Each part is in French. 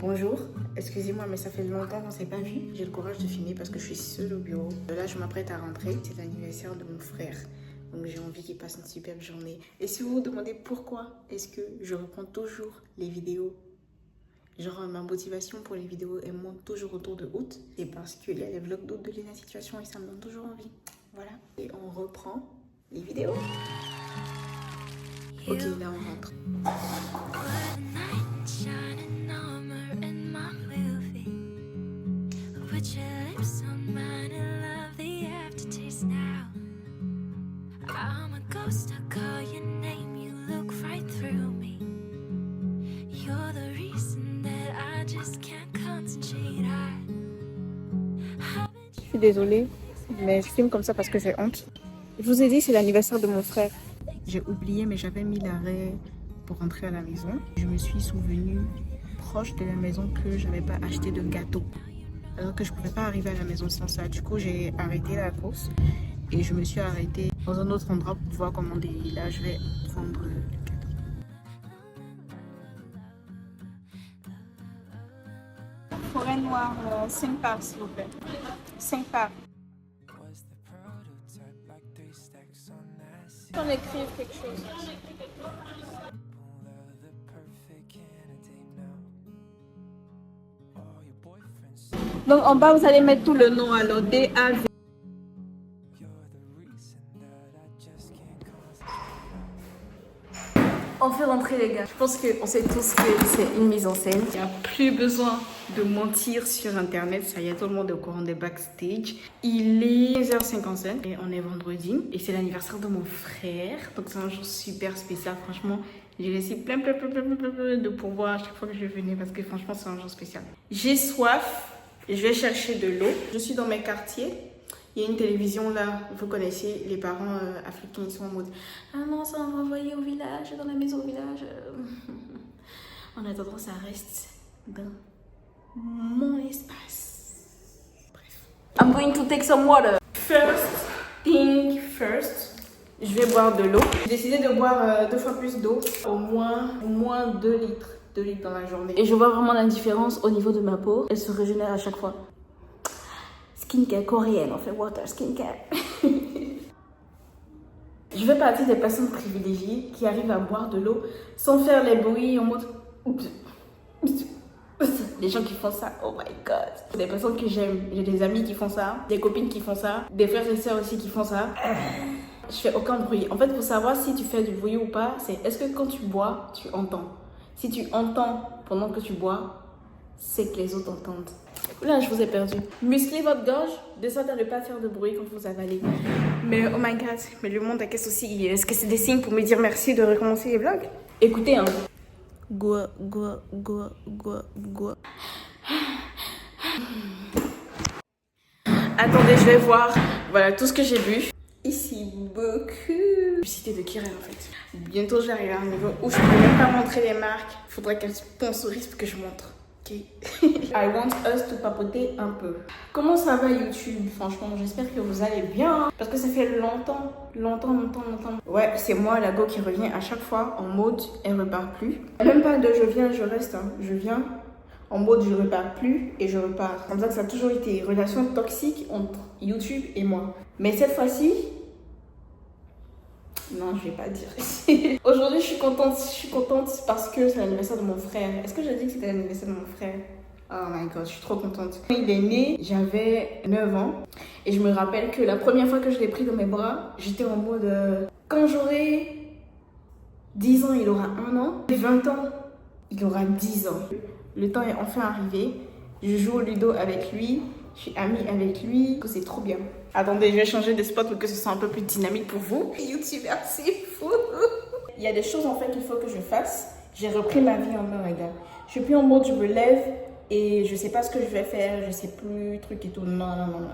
Bonjour, excusez-moi mais ça fait longtemps qu'on s'est pas vu. J'ai le courage de filmer parce que je suis seule au bureau. Là je m'apprête à rentrer, c'est l'anniversaire de mon frère. Donc j'ai envie qu'il passe une superbe journée. Et si vous vous demandez pourquoi est-ce que je reprends toujours les vidéos, genre ma motivation pour les vidéos elle monte toujours autour de août, c'est parce qu'il y a les vlogs d'août de Lena Situation et ça me donne toujours envie. Voilà. Et on reprend les vidéos. Ok, là on rentre. Je suis désolée, mais je filme comme ça parce que j'ai honte. Je vous ai dit, c'est l'anniversaire de mon frère. J'ai oublié, mais j'avais mis l'arrêt pour rentrer à la maison. Je me suis souvenue proche de la maison que j'avais pas acheté de gâteau. Alors que je pouvais pas arriver à la maison sans ça. Du coup, j'ai arrêté la course et je me suis arrêtée dans un autre endroit pour pouvoir commander. Et là, je vais prendre le gâteau. Forêt noire, 5 parts, s'il vous plaît. 5 parts. On écrive quelque chose. Donc en bas vous allez mettre tout le nom, alors DAV. On fait rentrer les gars. Je pense qu'on sait tous que c'est une mise en scène. Il n'y a plus besoin de mentir sur internet. Ça y est, tout le monde est au courant des backstage. Il est 15h55 et on est vendredi. Et c'est l'anniversaire de mon frère. Donc c'est un jour super spécial. Franchement, j'ai laissé plein de pourboires à chaque fois que je venais parce que franchement c'est un jour spécial. J'ai soif. Je vais chercher de l'eau. Je suis dans mes quartiers. Il y a une télévision là, vous connaissez, les parents africains, ils sont en mode « Ah non, ça on va envoyer au village, dans la maison au village. » En attendant, ça reste dans mon espace. Bref. I'm going to take some water. First thing first, je vais boire de l'eau. J'ai décidé de boire 2 fois plus d'eau, au moins 2 litres. 2 litres dans la journée. Et je vois vraiment la différence au niveau de ma peau. Elle se régénère à chaque fois. Skincare coréenne, on fait water skincare. Je fais partie des personnes privilégiées qui arrivent à boire de l'eau sans faire les bruits en mode... Les gens qui font ça, oh my god. Des personnes que j'aime, j'ai des amis qui font ça, des copines qui font ça, des frères et sœurs aussi qui font ça. Je fais aucun bruit. En fait, pour savoir si tu fais du bruit ou pas, c'est est-ce que quand tu bois, tu entends. Si tu entends pendant que tu bois, c'est que les autres entendent. Là, je vous ai perdu. Musclez votre gorge, de sorte à ne pas faire de bruit quand vous avalez. Mais oh my god, mais le monde a quel souci? Est-ce que c'est des signes pour me dire merci de recommencer les vlogs? Écoutez, hein. Goa. Attendez, je vais voir. Voilà tout ce que j'ai bu. Ici, beaucoup. Publicité de Kirel en fait. Bientôt, j'arrive à un niveau où je ne peux même pas montrer les marques. Il faudrait qu'elles sponsorisent pour que je montre. Ok. I want us to papoter un peu. Comment ça va YouTube? Franchement, j'espère que vous allez bien. Parce que ça fait longtemps. Ouais, c'est moi, la go qui revient à chaque fois en mode elle repart plus. Même pas de je viens, je reste. Hein. Je viens en mode je repars plus et je repars. Comme ça que ça a toujours été relation toxique entre YouTube et moi. Mais cette fois-ci, non, je vais pas dire. Aujourd'hui, je suis contente parce que c'est l'anniversaire de mon frère. Est-ce que j'ai dit que c'était l'anniversaire de mon frère? Oh my god, je suis trop contente. Il est né, j'avais 9 ans. Et je me rappelle que la première fois que je l'ai pris dans mes bras, j'étais en mode... quand j'aurai 10 ans, il aura 1 an. 20 ans, il aura 10 ans. Le temps est enfin arrivé. Je joue au ludo avec lui. Je suis amie avec lui. C'est trop bien. Attendez, je vais changer de spot pour que ce soit un peu plus dynamique pour vous. YouTubeur, c'est fou. Il y a des choses en fait qu'il faut que je fasse. J'ai repris ma vie en main, les gars. Je suis plus en mode je me lève et je sais pas ce que je vais faire. Je sais plus, truc et tout. Non.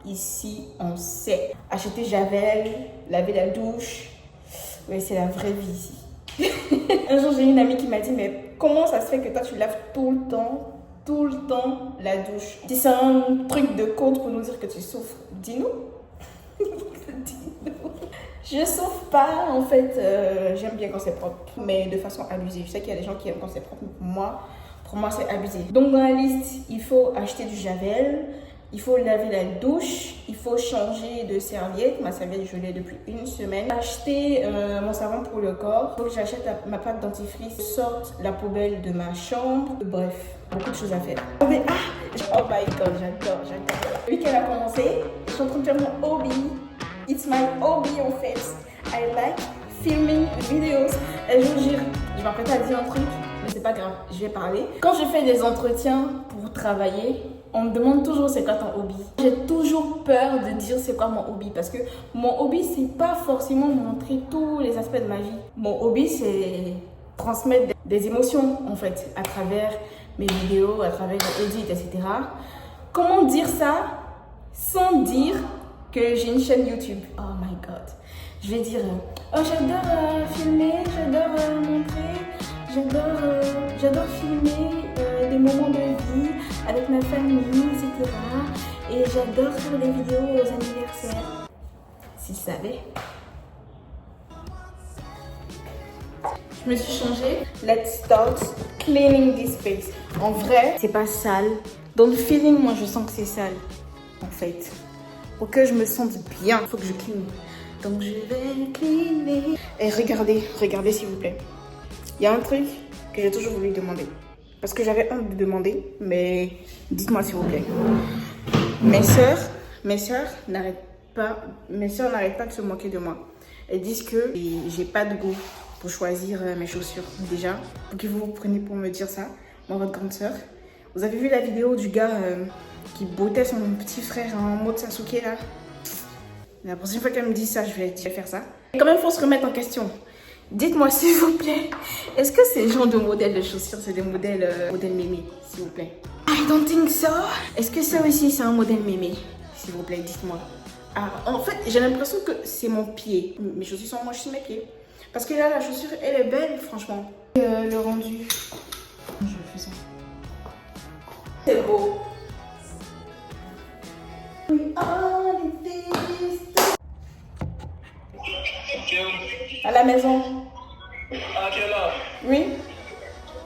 Ici, on sait. Acheter Javel, laver la douche. Oui, c'est la vraie vie ici. Un jour, j'ai une amie qui m'a dit, mais comment ça se fait que toi, tu laves tout le temps la douche? Si c'est un truc de code pour nous dire que tu souffres, dis-nous. Dis-nous. Je souffre pas, en fait, j'aime bien quand c'est propre, mais de façon abusée. Je sais qu'il y a des gens qui aiment quand c'est propre. Moi, Pour moi, c'est abusé. Donc, dans la liste, il faut acheter du Javel, il faut laver la douche, il faut changer de serviette. Ma serviette, je l'ai depuis une semaine. Acheter mon savon pour le corps. Il faut que j'achète ma pâte dentifrice, sorte la poubelle de ma chambre. Bref, beaucoup de choses à faire. Oh my god, j'adore. Depuis qu'elle a commencé, je suis en train de faire mon hobby. It's my hobby en fait. I like filming videos. Et je vous jure, je m'apprête à dire un truc, mais c'est pas grave, je vais parler. Quand je fais des entretiens pour travailler, on me demande toujours c'est quoi ton hobby. J'ai toujours peur de dire c'est quoi mon hobby parce que mon hobby c'est pas forcément montrer tous les aspects de ma vie. Mon hobby c'est transmettre des émotions en fait à travers mes vidéos, à travers les edits, etc. Comment dire ça sans dire que j'ai une chaîne YouTube? Oh my god. Je vais dire oh j'adore filmer, j'adore montrer, j'adore filmer des moments de vie avec ma famille, etc. Et j'adore faire des vidéos aux anniversaires. S'ils savaient. Je me suis changée. Let's start cleaning this space. En vrai, c'est pas sale. Dans le feeling, moi, je sens que c'est sale. En fait. Pour que je me sente bien, il faut que je clean. Donc, je vais cleaner. Et regardez s'il vous plaît. Il y a un truc que j'ai toujours voulu demander. Parce que j'avais honte de demander, mais dites-moi s'il vous plaît. Mes sœurs n'arrêtent pas de se moquer de moi. Elles disent que j'ai pas de goût pour choisir mes chaussures. Déjà, pour que vous vous preniez pour me dire ça, moi, votre grande sœur. Vous avez vu la vidéo du gars qui bottait son petit frère en mode Sasuke là? La prochaine fois qu'elle me dit ça, je vais faire ça. Et quand même, il faut se remettre en question. Dites-moi s'il vous plaît, est-ce que ces genres de modèles de chaussures, c'est des modèles mémé, s'il vous plaît? I don't think so. Est-ce que ça aussi, c'est un modèle mémé? S'il vous plaît, dites-moi. Ah, en fait, j'ai l'impression que c'est mon pied. Mes chaussures sont moches sur mes pieds. Parce que là, la chaussure, elle est belle, franchement. Le rendu. Je fais ça. C'est beau. À la maison. À quelle heure? Oui.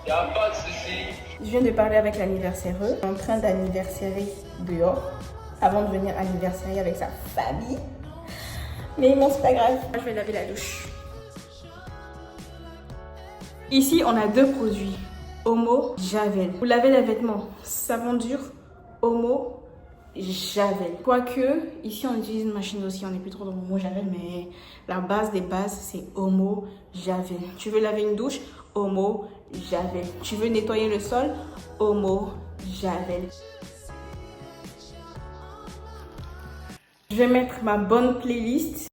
Y a pas de souci. Je viens de parler avec l'anniversaireux. En train d'anniversaire dehors. Avant de venir anniversaire avec sa famille. Mais non, c'est pas grave. Je vais laver la douche. Ici, on a deux produits. Omo, Javel. Vous lavez les vêtements. Savon dur, Omo, Javel. Quoique, ici on utilise une machine aussi, on n'est plus trop dans Omo Javel, mais la base des bases c'est Omo Javel. Tu veux laver une douche, Omo Javel. Tu veux nettoyer le sol, Omo Javel. Je vais mettre ma bonne playlist.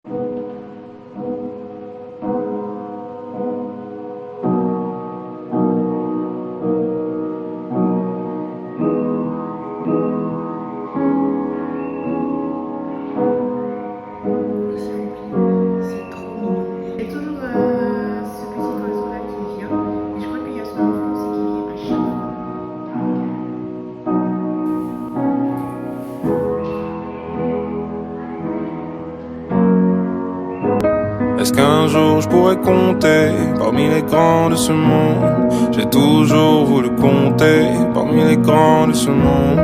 Est-ce qu'un jour je pourrais compter parmi les grands de ce monde? J'ai toujours voulu compter parmi les grands de ce monde.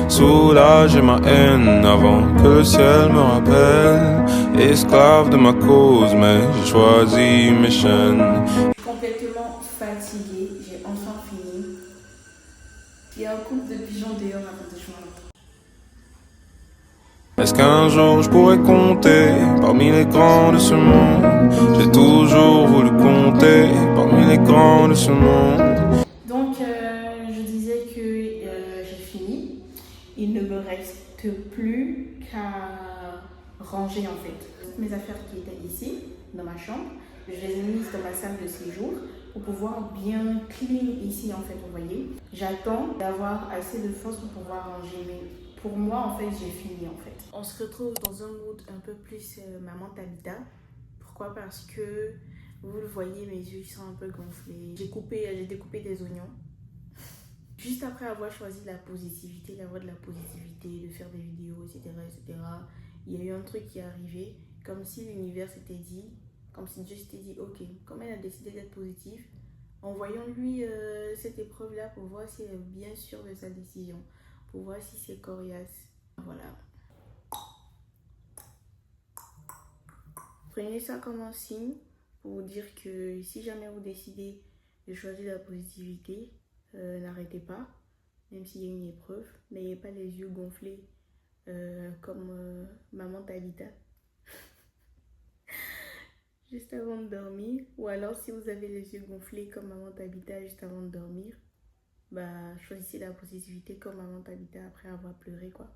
Soulager ma haine avant que le ciel me rappelle. Esclave de ma cause, mais j'ai choisi mes chaînes. Complètement fatiguée, j'ai enfin fini. Il y a un couple de pigeons dehors avant de joindre. Est-ce qu'un jour je pourrais compter parmi les grands de ce monde? J'ai toujours voulu compter parmi les grands de ce monde. Donc, je disais que j'ai fini. Il ne me reste plus qu'à ranger en fait. Toutes mes affaires qui étaient ici, dans ma chambre, je les ai mises dans ma salle de séjour pour pouvoir bien clean ici en fait, vous voyez. J'attends d'avoir assez de force pour pouvoir ranger, mais pour moi en fait j'ai fini en fait. On se retrouve dans un mood un peu plus maman Tabita. Pourquoi? Parce que vous le voyez, mes yeux ils sont un peu gonflés. J'ai découpé des oignons. Juste après avoir choisi la positivité, la voie de la positivité, de faire des vidéos, etc., etc., il y a eu un truc qui est arrivé, comme si l'univers s'était dit, comme si Dieu s'était dit, ok, comme elle a décidé d'être positive, Envoyons-lui cette épreuve-là pour voir s'il est bien sûr de sa décision, pour voir si c'est coriace. Voilà. Prenez ça comme un signe pour vous dire que si jamais vous décidez de choisir la positivité, n'arrêtez pas, même s'il y a une épreuve. N'ayez pas les yeux gonflés comme maman Tabitha juste avant de dormir. Ou alors si vous avez les yeux gonflés comme maman Tabitha juste avant de dormir, bah choisissez la positivité comme maman Tabitha après avoir pleuré quoi.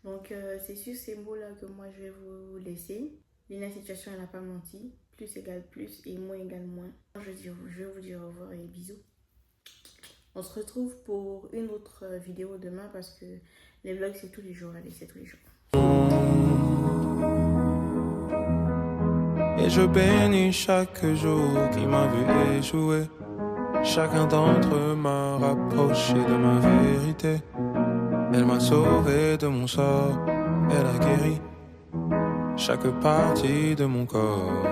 Donc c'est sur ces mots là que moi je vais vous laisser. Lina Situation elle n'a pas menti, plus égale plus et moins égale moins. Je vais vous dire au revoir et bisous. On se retrouve pour une autre vidéo demain parce que les vlogs c'est tous les jours, allez c'est tous les jours. Et je bénis chaque jour qui m'a vu échouer. Chacun d'entre eux m'a rapproché de ma vérité. Elle m'a sauvé de mon sort, elle a guéri chaque partie de mon corps.